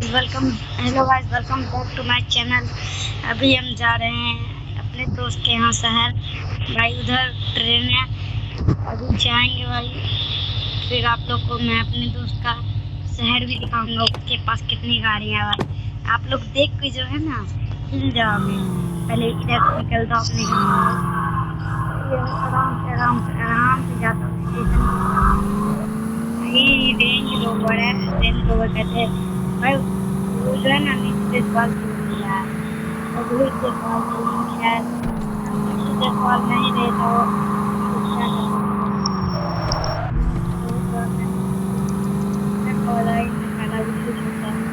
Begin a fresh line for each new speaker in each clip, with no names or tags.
Welcome, hello guys, welcome back to my channel. अभी हम जा रहे हैं अपने दोस्त के यहाँ शहर। भाई उधर ट्रेन है, अभी जाएंगे भाई। फिर आप लोग को मैं अपने दोस्त का शहर भी दिखाऊंगा, उसके पास कितनी गाड़ियाँ हैं भाई। आप लोग देख के जो है ना हिल जाओगे। पहले इधर से निकल जाओ अपने घर से, आराम से जाता हूँ स्टेशन की तरफ। भाई रेंज रोवर कहते हैं भाई। वो जो है ना नीचे देखभाल की होती है, और रोहित देखभाल की है। नीचे देखभाल नहीं रहे तो क्या कर सकते हैं। रोहित गवर्नमेंट कॉलेज में खाना भी कुछ होता है।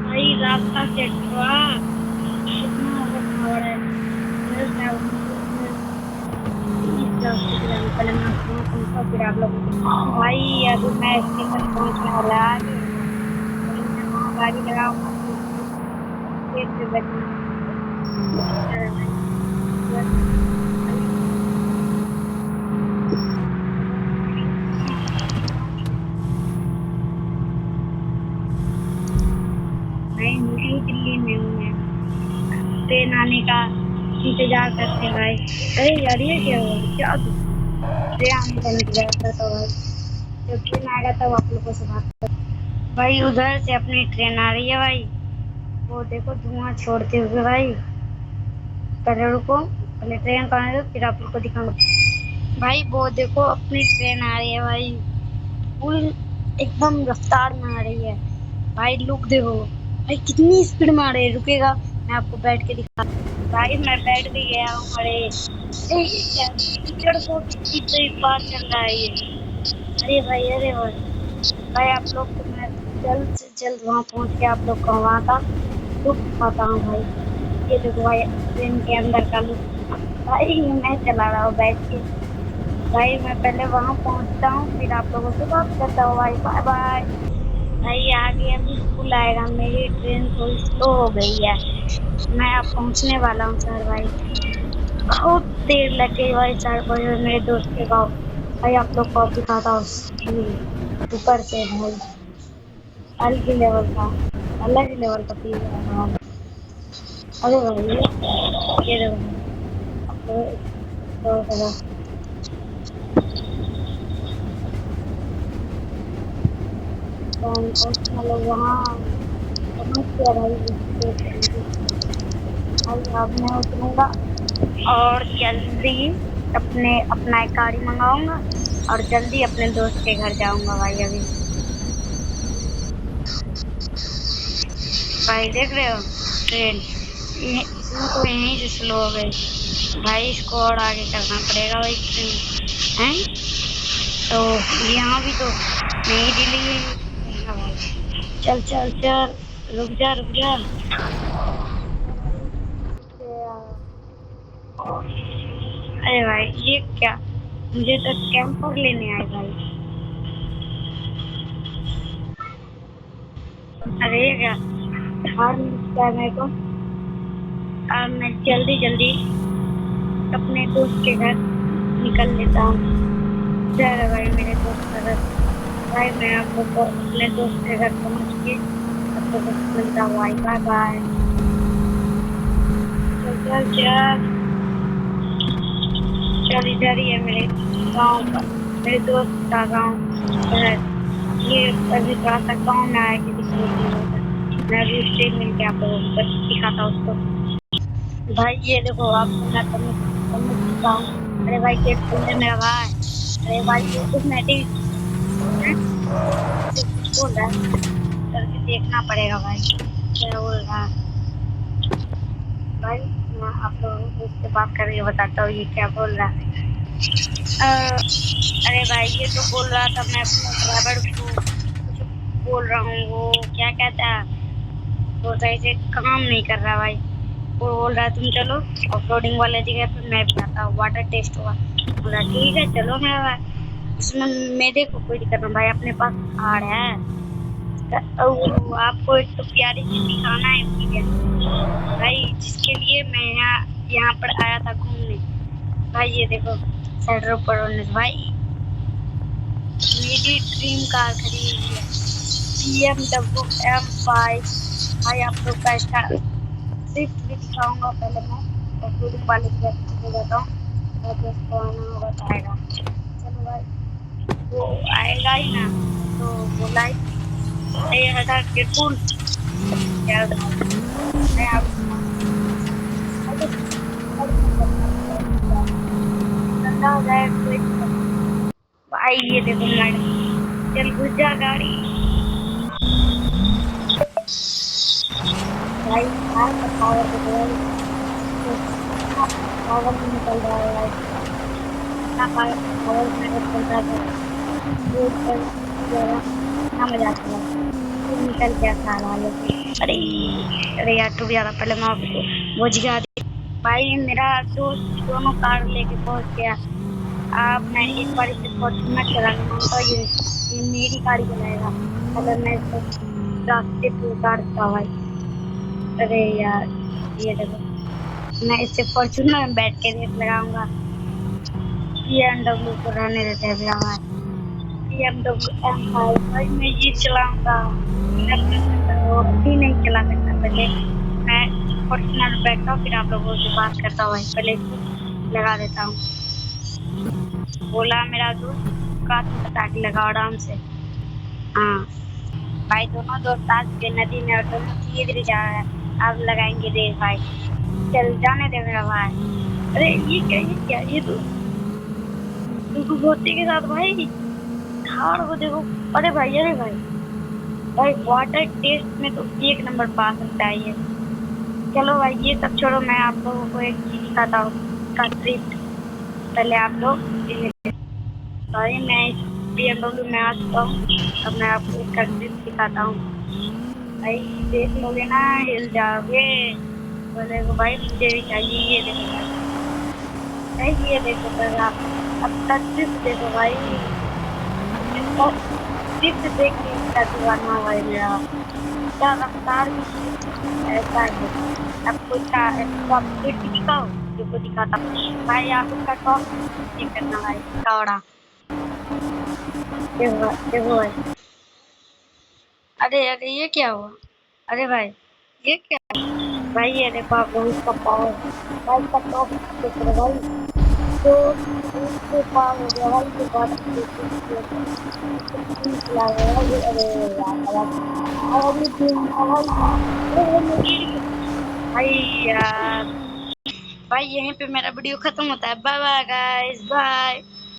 भाई रास्ता चेक हुआ, कितना ओवरपावर है। पहले मैं पहुंचा, फिर आप लोग। भाई अभी मैं स्टेशन पहुंचने वाला है आगे। मैं वहाँ गाड़ी लगाऊंगा फिर से बैठूंगा। नई दिल्ली में हूँ मैं, ट्रेन आने का इंतजार करते हैं भाई। अरे यार ये क्या हुआ, क्या ट्रेन आने का इंतजार करता हूँ भाई। जब ट्रेन आएगा तब आप लोगों से बात कर। भाई उधर से अपनी ट्रेन आ रही है भाई, वो देखो धुआं छोड़ते हुए भाई। पहले रुको, पहले ट्रेन को आने दो फिर आप लोग को दिखाऊंगा। भाई वो देखो अपनी ट्रेन आ रही है भाई, फुल एकदम रफ्तार में आ रही है। भाई लुक देखो भाई, कितनी स्पीड में आ रही है। रुकेगा, मैं आपको बैठ के दिखा। भाई मैं बैठ भी गया हूँ। अरे ए, ये क्या कीचड़ को कितनी तेज बात चल रहा है ये। अरे भाई, अरे भाई आप लोग को मैं जल्द से जल्द वहाँ पहुँच के आप लोग को वहाँ का लुक दिखाता हूँ भाई। ये देखो भाई ट्रेन के अंदर का लुक। भाई मैं चला रहा हूँ बैठ के। भाई मैं पहले वहाँ पहुँचता हूँ फिर आप लोगों से बात करता हूँ भाई। Bye bye. भाई आगे अभी स्कूल आएगा, मेरी ट्रेन थोड़ी स्लो हो गई है। मैं अब पहुँचने वाला हूँ सर भाई। बहुत देर लग गई भाई सर भाई मेरे दोस्त के गाँव। भाई आप लोग को अब दिखाता हूँ ऊपर से भाई, अलग ही लेवल का, अलग ही लेवल का फील है भाई। अरे भाई ये देखो, मतलब वहाँ पहुँच गया भाई। भाई अब मैं उतरूंगा और जल्दी अपना एक गाड़ी मंगाऊंगा और जल्दी अपने दोस्त के घर जाऊंगा भाई। अभी भाई देख रहे हो ट्रेन तो यहीं से स्लो हो गई भाई। इसको और आगे करना पड़ेगा भाई ट्रेन है। तो यहाँ भी तो नई दिल्ली है भाई। चल चल चल, रुक जा रुक जा। अरे भाई ये क्या, मुझे तो कैंपर लेने आए भाई। अरे ये क्या हार मिलता है मेरे को। अब मैं जल्दी जल्दी अपने दोस्त के घर निकल लेता हूँ। चलो भाई मेरे दोस्त का घर। भाई मैं आप लोग को अपने दोस्त के घर पहुँच के आप लोगों को मिलता हूँ भाई। Bye bye. चल चल चल चल, इधर ही है मेरे गाँव का, मेरे दोस्त का गाँव है। ये अभी थोड़ा सा गाँव में आया कि मैं अभी उससे मिल के आप लोगों को दिखाता हूँ उसको। भाई ये देखो आप मैं दिखा हूँ। अरे भाई गेट खोल दे मेरा भाई। अरे भाई यूट्यूब में कुछ बोल रहा है, करके देखना पड़ेगा भाई क्या बोल रहा है। भाई मैं आप लोगों को उससे बात करके बताता हूँ ये क्या बोल रहा है। अरे भाई ये तो बोल रहा था मैं अपने ड्राइवर को कुछ बोल रहा हूँ, वो क्या कहता है, वो सही से काम नहीं कर रहा भाई। वो बोल रहा है तुम चलो ऑफरोडिंग वाले जगह पे, मैं भी आता हूँ, वाटर टेस्ट हुआ। बोला ठीक है चलो मेरा भाई। उसमें मेरे को कोई दिक्कत नहीं भाई, अपने पास कार है। आपको एक तो प्यारी सी दिखाना है भाई, जिसके लिए मैं यहाँ पर आया था घूमने। भाई ये देखो सेड्रो पर भाई मेरी ड्रीम कार खड़ी हुई है, BMW M5। भाई आप लोग का इसका स्विफ्ट भी दिखाऊंगा पहले मैं, और शोरूम वाले की वेबसाइट पे जाता हूँ और दोस्तों आना होगा तो आएगा। चलो भाई वो आएगा ही ना, तो वो लाइक 1000 के फुल क्या मैं आपको ठंडा हो जाए कोई भाई। ये देखो मैडम, चल घुस जा गाड़ी भाई। कार का पावर देखो भाई, पावर भी निकल रहा है भाई, इतना पावर मेरे चल रहा है रोड पर जरा ना मजा आता है। फिर निकल गया कार वाले से। अरे अरे यार तू भी आ रहा, पहले मैं आपको बुझ गया भाई। मेरा दोस्त दोनों कार लेके पहुंच गया। अब मैं एक बार इसे फॉर्च्यूनर चलाना मांगता, ये मेरी गाड़ी चलाएगा। अगर मैं इसको रास्ते पे उतारता भाई, अरे यार ये देखो मैं इससे फॉर्च्यूनर में बैठ के रेस लगाऊंगा। BMW को रहने देते हैं भैया हमारे, BMW M5 भाई मैं ये चलाऊंगा। वो अभी नहीं चला सकता, पहले मैं फॉर्च्यूनर में बैठता हूँ फिर आप लोगों से बात करता हूँ भाई। पहले इसको लगा देता हूँ। बोला मेरा दोस्त का बता के लगाओ आराम से। हाँ भाई दोनों दोस्त आज के नदी में और दोनों सीधे जा रहे हैं। अब लगाएंगे रेस भाई, चल जाने दे मेरा भाई। अरे ये क्या ये तो भोती के साथ भाई थार को देखो। अरे भाई भाई वाटर टेस्ट में तो 1 नंबर पा सकता है ये। चलो भाई ये सब छोड़ो, मैं आप लोगों को एक चीज दिखाता हूँ का ट्रिप। पहले आप लोग भाई मैं BMW में आ चुका हूँ, अब मैं आपको इसका ट्रिप दिखाता हूँ। भाई देख लोगे ना हिल जाओगे, बोलेगा भाई मुझे भी चाहिए। ये देखो भाई ये देखो भाई आप अब तक ट्रिप देखो भाई, ट्रिप देख के इसका दीवाना हुआ है मेरा। क्या रफ्तार ऐसा है। आपको इसका टॉप स्पीड भी दिखाओ, देखो दिखाता हूँ भाई। आप इसका टॉप चेक करना भाई चौड़ा, देखो देखो भाई। अरे अरे ये क्या हुआ? अरे भाई ये क्या भाई? ये देखो आप लोग इसका पावर भाई, इसका टॉप देख रहे भाई, तो उससे पार हो गया भाई। के बाद चला गया ये। अरे यार अरे भाई यार भाई यहीं पे मेरा वीडियो खत्म होता है। Bye bye guys, bye.